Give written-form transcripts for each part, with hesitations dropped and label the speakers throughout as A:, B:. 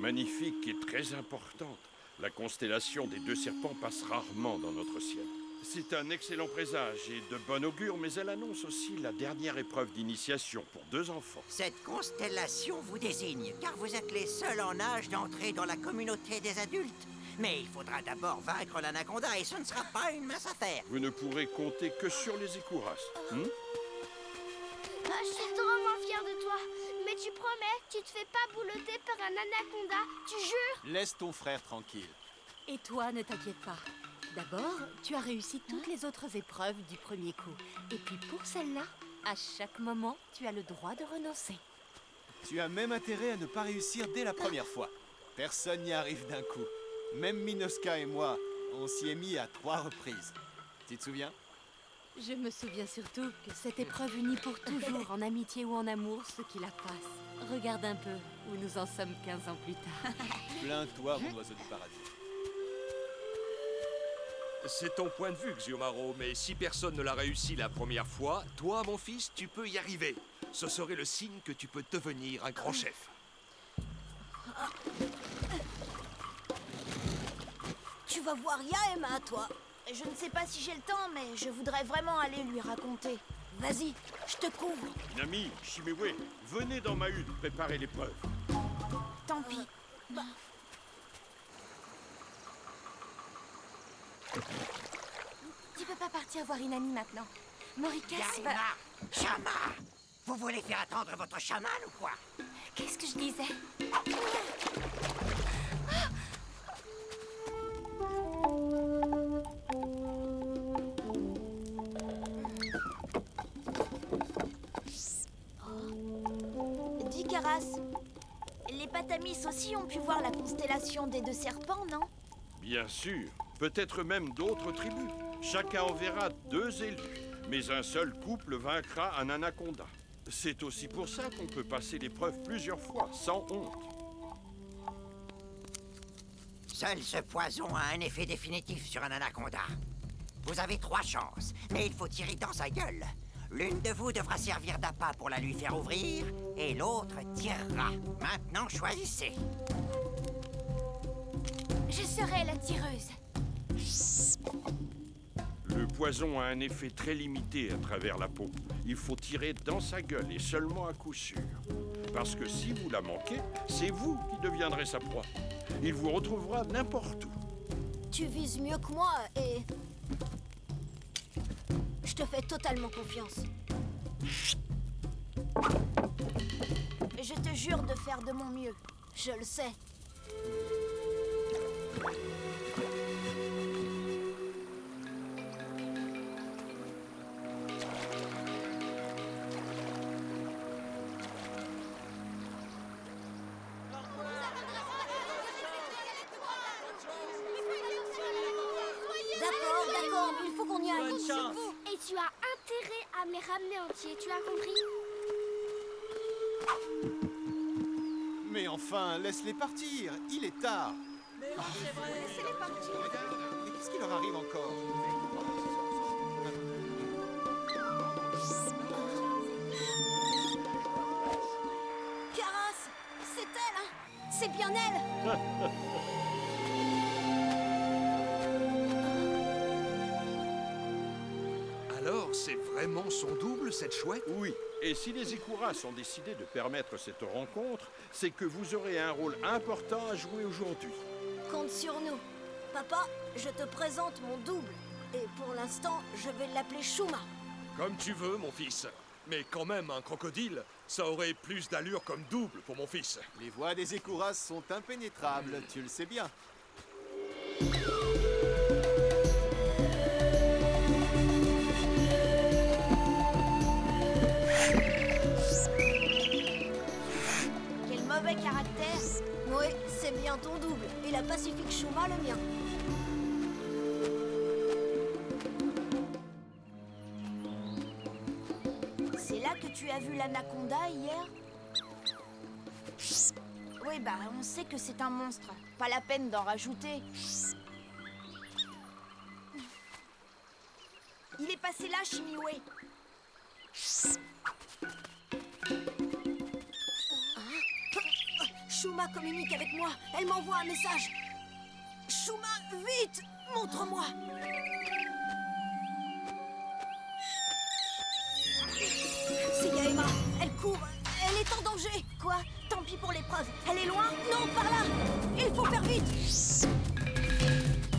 A: magnifique et très importante. La constellation des deux serpents passe rarement dans notre ciel. C'est un excellent présage et de bon augure, mais elle annonce aussi la dernière épreuve d'initiation pour 2 enfants.
B: Cette constellation vous désigne, car vous êtes les seuls en âge d'entrer dans la communauté des adultes. Mais il faudra d'abord vaincre l'anaconda et ce ne sera pas une mince affaire.
A: Vous ne pourrez compter que sur les écouras.
C: Je suis drôlement fière de toi. Mais tu promets, tu te fais pas boulotter par un anaconda, tu jures?
D: Laisse ton frère tranquille.
E: Et toi, ne t'inquiète pas. D'abord, tu as réussi toutes les autres épreuves du premier coup. Et puis pour celle-là, à chaque moment, tu as le droit de renoncer.
D: Tu as même intérêt à ne pas réussir dès la première fois. Personne n'y arrive d'un coup. Même Minoska et moi, on s'y est mis à 3 reprises. Tu te souviens?
E: Je me souviens surtout que cette épreuve unit pour toujours, en amitié ou en amour, ceux qui la passent. Regarde un peu où nous en sommes 15 ans plus tard.
D: Plains-toi, mon oiseau du paradis.
F: C'est ton point de vue, Xiomaro, mais si personne ne l'a réussi la première fois, toi, mon fils, tu peux y arriver. Ce serait le signe que tu peux devenir un grand chef.
G: Tu vas voir Yaema, toi.
H: Je ne sais pas si j'ai le temps, mais je voudrais vraiment aller lui raconter.
G: Vas-y, je te couvre.
A: Nami, Shimewe, venez dans ma hutte préparer l'épreuve.
H: Tant pis.
E: Tu peux pas partir voir Inami maintenant. Morikas va...
B: Yaema, Chama, vous voulez faire attendre votre chaman ou quoi?
E: Qu'est-ce que je disais?
H: Dis, Karas, les Patamis aussi ont pu voir la constellation des 2 serpents, non?
A: Bien sûr, peut-être même d'autres tribus. Chacun enverra 2 élus, mais un seul couple vaincra un anaconda. C'est aussi pour ça qu'on peut passer l'épreuve plusieurs fois, sans honte.
B: Seul ce poison a un effet définitif sur un anaconda. Vous avez 3 chances, mais il faut tirer dans sa gueule. L'une de vous devra servir d'appât pour la lui faire ouvrir, et l'autre tirera. Maintenant, choisissez.
C: Je serai la tireuse.
A: Le poison a un effet très limité à travers la peau. Il faut tirer dans sa gueule et seulement à coup sûr. Parce que si vous la manquez, c'est vous qui deviendrez sa proie. Il vous retrouvera n'importe où.
G: Tu vises mieux que moi et... Je te fais totalement confiance.
H: Je te jure de faire de mon mieux.
G: Je le sais. D'accord, mais il faut qu'on y aille.
I: Bonne chance.
C: Et tu as intérêt à me les ramener entiers, tu as compris?
D: Mais enfin, laisse-les partir. Il est tard.
I: Mais oui, c'est vrai.
H: Laissez-les partir.
D: Mais qu'est-ce qui leur arrive encore?
G: Karas, c'est elle, hein? C'est bien elle.
F: Alors, c'est vraiment son double, cette chouette?
A: Oui, et si les écouras ont décidé de permettre cette rencontre, c'est que vous aurez un rôle important à jouer aujourd'hui.
G: Compte sur nous. Papa, je te présente mon double. Et pour l'instant, je vais l'appeler Shuma.
F: Comme tu veux, mon fils. Mais quand même, un crocodile, ça aurait plus d'allure comme double pour mon fils.
D: Les voies des écouras sont impénétrables, tu le sais bien.
H: Quel mauvais caractère.
G: Oui, c'est bien ton double. Et la Pacifique Shuma, le mien.
H: C'est là que tu as vu l'anaconda hier? Oui, bah, on sait que c'est un monstre. Pas la peine d'en rajouter. Il est passé là, Shimiwe.
G: Shuma communique avec moi. Elle m'envoie un message. Shuma, vite! Montre-moi! C'est Yaema. Elle court. Elle est en danger.
H: Quoi? Tant pis pour l'épreuve. Elle est loin?
G: Non, par là! Il faut faire vite!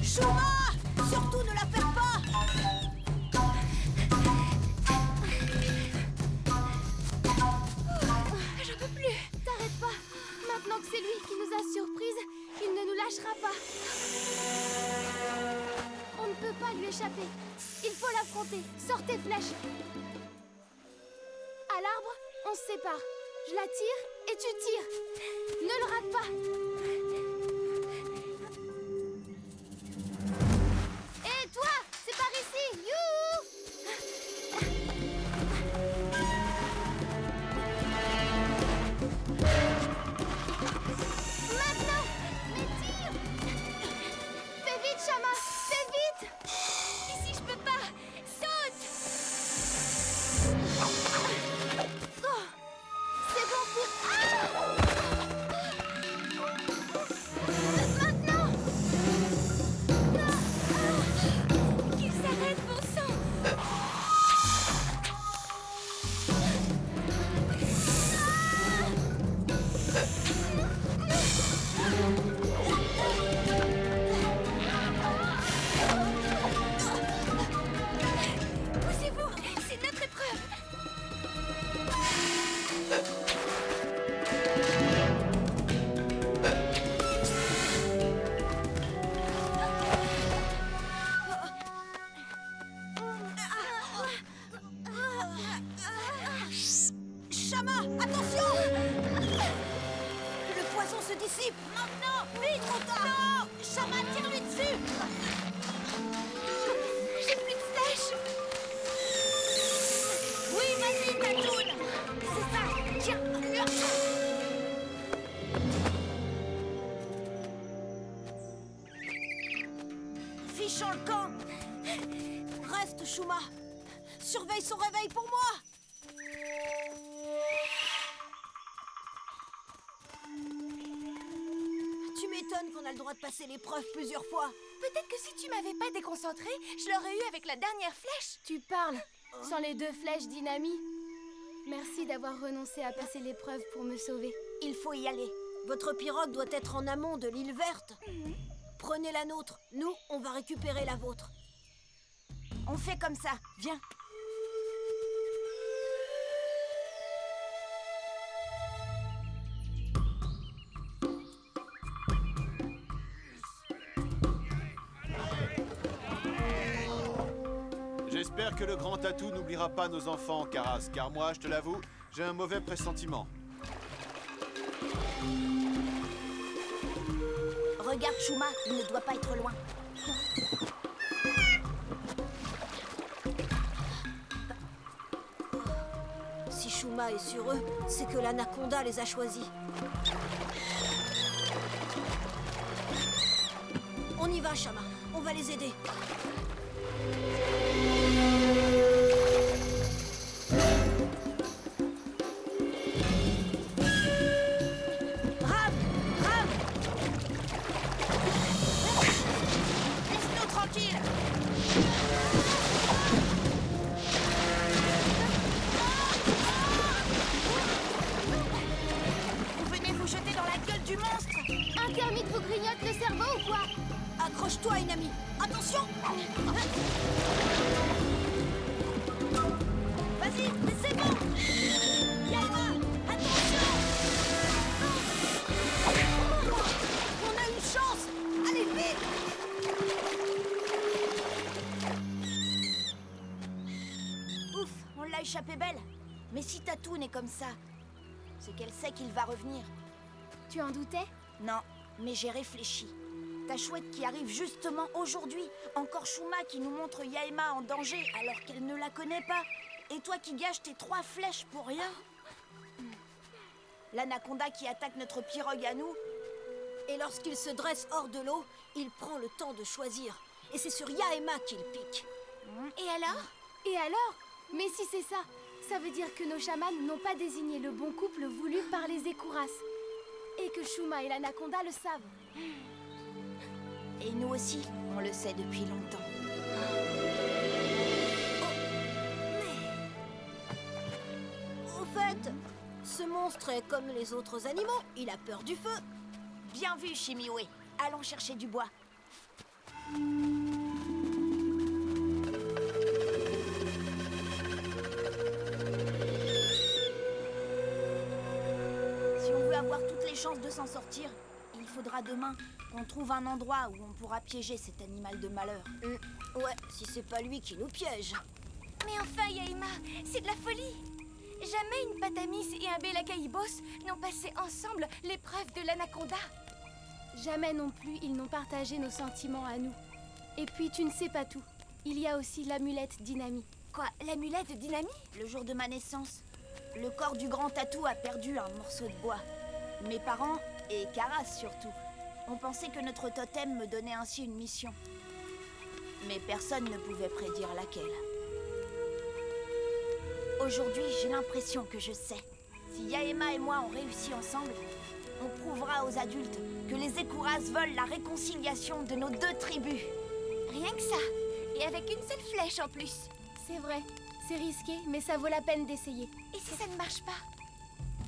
G: Shuma! Surtout ne la perds pas!
C: J'en peux plus. T'arrêtes pas. Maintenant que c'est lui qui nous a surprises, il ne nous lâchera pas. On ne peut pas lui échapper. Il faut l'affronter. Sors tes flèches. À l'arbre, on se sépare. Je la tire et tu tires. Ne le rate pas. Et toi, c'est par ici. Youhou! Maintenant! Mais tire! Fais vite, Shama! Fais vite! Ici, je peux pas! Saute! Oh, c'est bon pour... Ah! Maintenant! Qu'il s'arrête, bon sang! Poussez-vous, c'est notre épreuve.
G: Shama, attention! Le poison se dissipe. Maintenant! Vite, trop tard! Non! Shama, tire-lui dessus!
C: J'ai plus de flèches.
G: Oui, vas-y, Tatoune! C'est ça! Tiens! Fichons le camp! Reste, Shuma! Surveille son réveil pour moi! Tu m'étonnes qu'on a le droit de passer l'épreuve plusieurs fois.
C: Peut-être que si tu m'avais pas déconcentré, je l'aurais eu avec la dernière flèche. Tu parles. Sans les 2 flèches d'Inami. Merci d'avoir renoncé à passer l'épreuve pour me sauver.
G: Il faut y aller. Votre pirogue doit être en amont de l'île verte. Prenez la nôtre. Nous, on va récupérer la vôtre.
H: On fait comme ça. Viens.
D: J'espère que le grand Tatou n'oubliera pas nos enfants, Karas, car moi, je te l'avoue, j'ai un mauvais pressentiment.
H: Regarde, Shuma, il ne doit pas être loin.
G: Si Shuma est sur eux, c'est que l'anaconda les a choisis. On y va, Shama. On va les aider. Rame! Rame!
H: Laisse-nous tranquilles. Vous venez vous jeter dans la gueule du monstre.
C: Un thermite vous grignote le cerveau ou quoi?
G: Accroche-toi, Inami. Attention!
H: Vas-y, mais c'est bon.
G: Yaema, attention! On a une chance! Allez, vite!
H: Ouf, on l'a échappé belle. Mais si Tatoune est comme ça, c'est qu'elle sait qu'il va revenir.
C: Tu en doutais?
H: Non, mais j'ai réfléchi. Ta chouette qui arrive justement aujourd'hui. Encore Shuma qui nous montre Yaema en danger alors qu'elle ne la connaît pas. Et toi qui gâches tes 3 flèches pour rien. L'anaconda qui attaque notre pirogue à nous.
G: Et lorsqu'il se dresse hors de l'eau, il prend le temps de choisir. Et c'est sur Yaema qu'il pique.
C: Et alors? Et alors? Mais si c'est ça, ça veut dire que nos chamans n'ont pas désigné le bon couple voulu par les Écouras. Et que Shuma et l'anaconda le savent.
H: Et nous aussi, on le sait depuis longtemps.
G: Au fait, ce monstre est comme les autres animaux. Il a peur du feu.
H: Bien vu, Shimiwe. Allons chercher du bois. Si on veut avoir toutes les chances de s'en sortir, il faudra demain qu'on trouve un endroit où on pourra piéger cet animal de malheur.
G: Ouais, si c'est pas lui qui nous piège.
C: Mais enfin, Yaima, c'est de la folie. Jamais une Patamis et un Bélakaïbos n'ont passé ensemble l'épreuve de l'anaconda. Jamais non plus ils n'ont partagé nos sentiments à nous. Et puis tu ne sais pas tout. Il y a aussi l'amulette d'Inami.
H: Quoi, l'amulette d'Inami? Le jour de ma naissance, le corps du grand tatou a perdu un morceau de bois. Mes parents, et Karas surtout, ont pensé que notre totem me donnait ainsi une mission. Mais personne ne pouvait prédire laquelle. Aujourd'hui, j'ai l'impression que je sais. Si Yaema et moi on réussit ensemble, on prouvera aux adultes que les Ekuras veulent la réconciliation de nos deux tribus.
C: Rien que ça. Et avec une seule flèche en plus. C'est vrai. C'est risqué, mais ça vaut la peine d'essayer. Et si ça ne marche pas?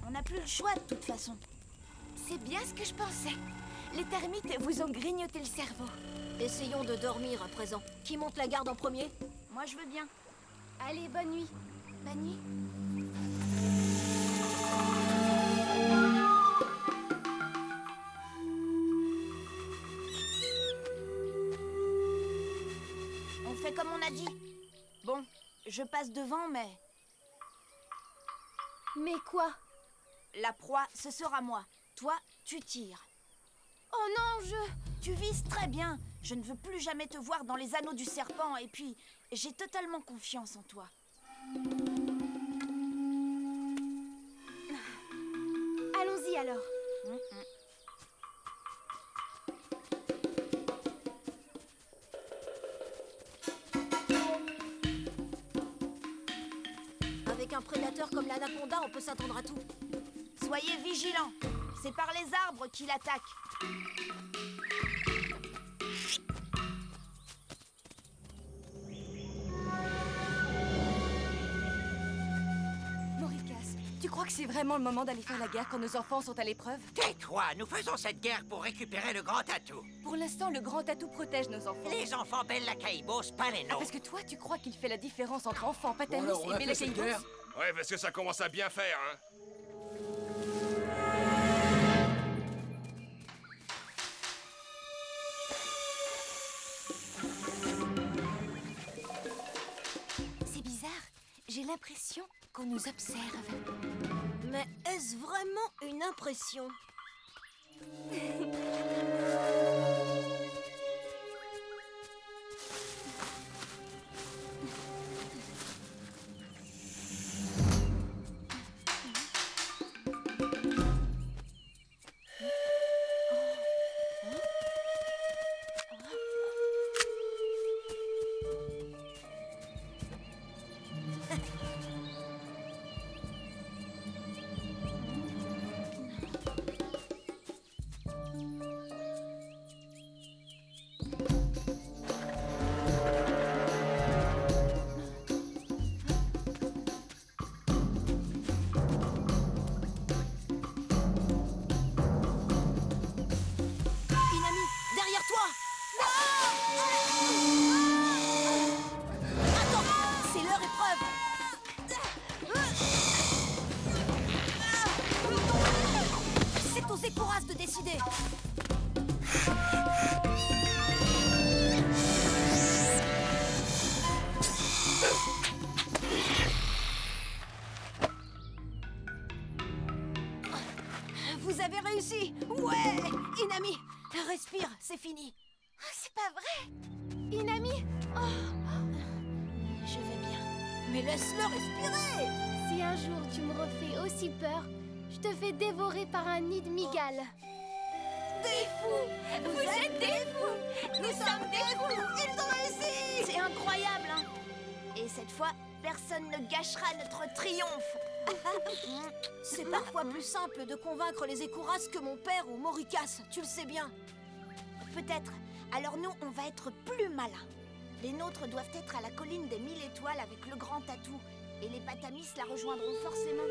H: On n'a plus le choix de toute façon.
C: C'est bien ce que je pensais. Les termites vous ont grignoté le cerveau.
G: Essayons de dormir à présent. Qui monte la garde en premier?
H: Moi, je veux bien.
C: Allez, bonne nuit. Bonne nuit.
H: On fait comme on a dit. Bon, je passe devant, mais
C: Mais quoi?
H: la proie, ce sera moi. Toi, tu tires.
C: Oh non,
H: Tu vises très bien. Je ne veux plus jamais te voir dans les anneaux du serpent. Et puis, j'ai totalement confiance en toi.
C: Allons-y alors.
G: Avec un prédateur comme l'anaconda, on peut s'attendre à tout.
H: Soyez vigilants. C'est par les arbres qu'il attaque.
I: Moricas, tu crois que c'est vraiment le moment d'aller faire la guerre quand nos enfants sont à l'épreuve?
B: Tais-toi, nous faisons cette guerre pour récupérer le grand atout.
I: Pour l'instant, le grand atout protège nos enfants.
B: Les enfants Bélakaïbos, pas les
I: Ah,
B: nôtres.
I: parce que toi, tu crois qu'il fait la différence entre enfants Patamis
F: alors, on
I: et
F: a fait cette
I: Bélakaïbos?
F: guerre.
A: Ouais, parce que ça commence à bien faire, hein.
C: C'est bizarre. J'ai l'impression qu'on nous observe.
G: Mais est-ce vraiment une impression? Inami, derrière toi! Attends, c'est leur épreuve! C'est aux Ekuras de décider! Vous avez réussi! Ouais! Inami, respire, c'est fini.
C: Ah, c'est pas vrai. Inami.
H: Je vais bien.
G: Mais laisse-le respirer!
C: Si un jour tu me refais aussi peur, je te fais dévorer par un nid de migales.
G: Des fous! Vous êtes des fous! Nous sommes des fous! Ils ont réussi!
H: C'est incroyable, hein? Et cette fois, personne ne gâchera notre triomphe.
G: C'est parfois plus simple de convaincre les Écouras que mon père ou Mauricas, tu le sais bien.
H: Peut-être. Alors nous, on va être plus malins. Les nôtres doivent être à la colline des 1000 étoiles avec le grand tatou. Et les Patamis la rejoindront forcément.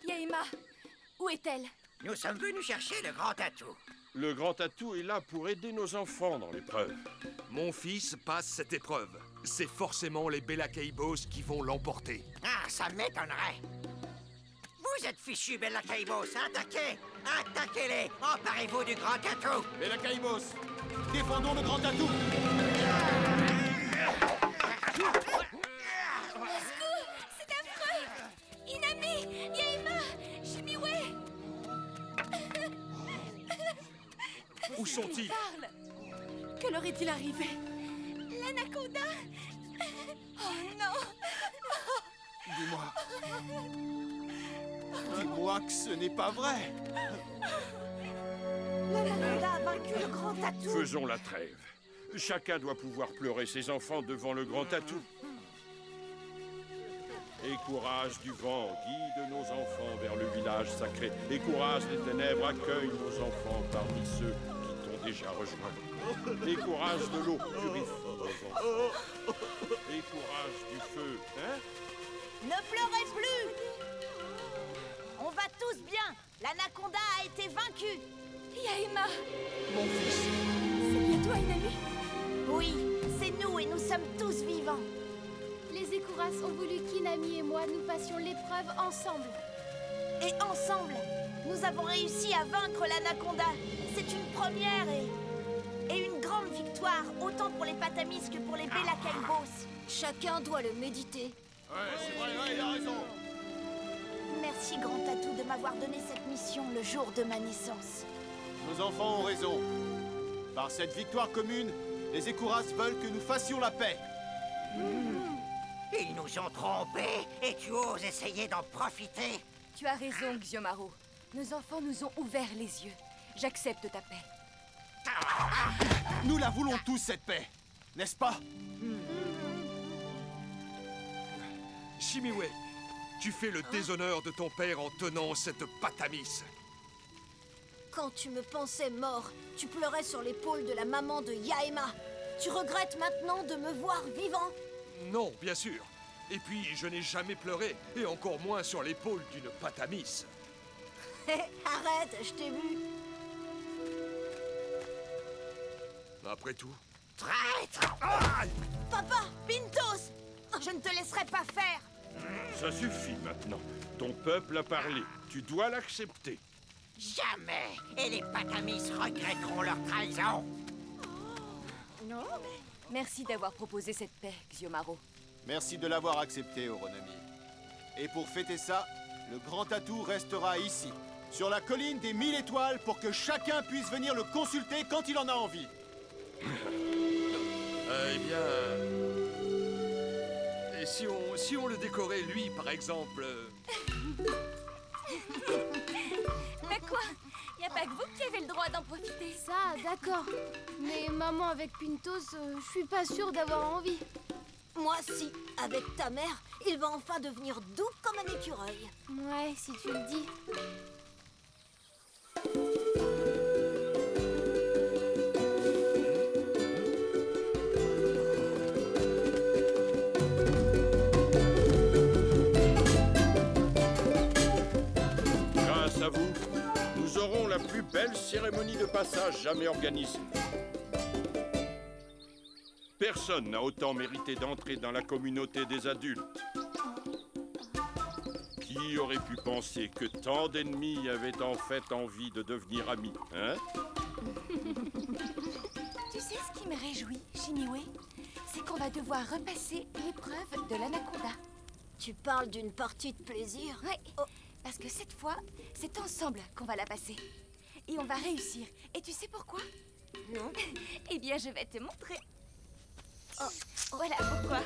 I: Yaima, où est-elle?
B: Nous sommes venus chercher le grand tatou.
A: Le grand tatou est là pour aider nos enfants dans l'épreuve.
F: Mon fils passe cette épreuve. C'est forcément les Bella Caibos qui vont l'emporter.
B: Ah, ça m'étonnerait. Vous êtes fichus, Bella Caibos. Attaquez! Attaquez-les! Emparez-vous du grand tatou!
D: Bella Caibos, défendons le grand tatou.
C: C'est affreux! Inami! Yaima! Shimiwe!
F: Où sont-ils?
I: Parle! Que leur est-il arrivé?
C: L'anaconda! Oh non!
D: Dis-moi. Dis-moi que ce n'est pas vrai.
H: L'anaconda a vaincu le grand tatou.
A: Faisons la trêve. Chacun doit pouvoir pleurer ses enfants devant le grand tatou. Et courage du vent, guide nos enfants vers le village sacré. Et courage des ténèbres, accueille nos enfants parmi ceux qui t'ont déjà rejoint. Et courage de l'eau, purifie nos enfants. Et courage du feu, hein?
H: Ne pleurez plus! On va tous bien. L'anaconda a été vaincu.
C: Yaima!
F: Mon fils.
C: C'est bien toi, Inami?
H: Oui, c'est nous et nous sommes tous vivants.
C: Les Écouras ont voulu qu'Inami et moi nous passions l'épreuve ensemble.
H: Et ensemble, nous avons réussi à vaincre l'anaconda. C'est une première et une grande victoire, autant pour les Patamis que pour les Bella Caibos.
G: Chacun doit le méditer.
D: Ouais, c'est vrai, ouais, il a raison.
H: Merci, grand tatou, de m'avoir donné cette mission le jour de ma naissance.
D: Nos enfants ont raison. Par cette victoire commune, les Écouras veulent que nous fassions la paix.
B: Ils nous ont trompés et tu oses essayer d'en profiter?
I: Tu as raison, Xiomaro. Nos enfants nous ont ouvert les yeux. J'accepte ta paix.
D: Nous la voulons tous, cette paix. N'est-ce pas?
F: Shimiwe, tu fais le déshonneur de ton père en tenant cette Patamis.
G: Quand tu me pensais mort, tu pleurais sur l'épaule de la maman de Yaima. Tu regrettes maintenant de me voir vivant?
F: Non, bien sûr. Et puis, je n'ai jamais pleuré, et encore moins sur l'épaule d'une Patamis.
G: Arrête, je t'ai vu.
F: Après tout.
B: Traître!
H: Papa, Pintos, je ne te laisserai pas faire.
A: Ça suffit maintenant. Ton peuple a parlé. Tu dois l'accepter.
B: Jamais! Et les Patamis regretteront leur trahison!
I: Merci d'avoir proposé cette paix, Xiomaro.
D: Merci de l'avoir accepté, Oronomi. Et pour fêter ça, le grand tatou restera ici, sur la colline des 1000 étoiles, pour que chacun puisse venir le consulter quand il en a envie.
F: Eh bien... Et si on le décorait, lui, par exemple...
C: Mais quoi? Y a pas que vous qui avez le droit d'en profiter.
J: Ça, d'accord. Mais maman avec Pintos, je suis pas sûre d'avoir envie.
G: Moi, si. Avec ta mère, il va enfin devenir doux comme un écureuil.
J: Ouais, si tu le dis.
A: Grâce à vous, nous aurons la plus belle cérémonie de passage jamais organisée. Personne n'a autant mérité d'entrer dans la communauté des adultes. Qui aurait pu penser que tant d'ennemis avaient en fait envie de devenir amis, hein?
C: Tu sais ce qui me réjouit, Shimiwe? C'est qu'on va devoir repasser l'épreuve de l'anaconda.
G: Tu parles d'une partie de plaisir?
C: Ouais,
G: Oh.
C: Parce que cette fois, c'est ensemble qu'on va la passer. Et on va réussir. Et tu sais pourquoi?
G: Non.
C: Eh bien, je vais te montrer. Oh, voilà pourquoi.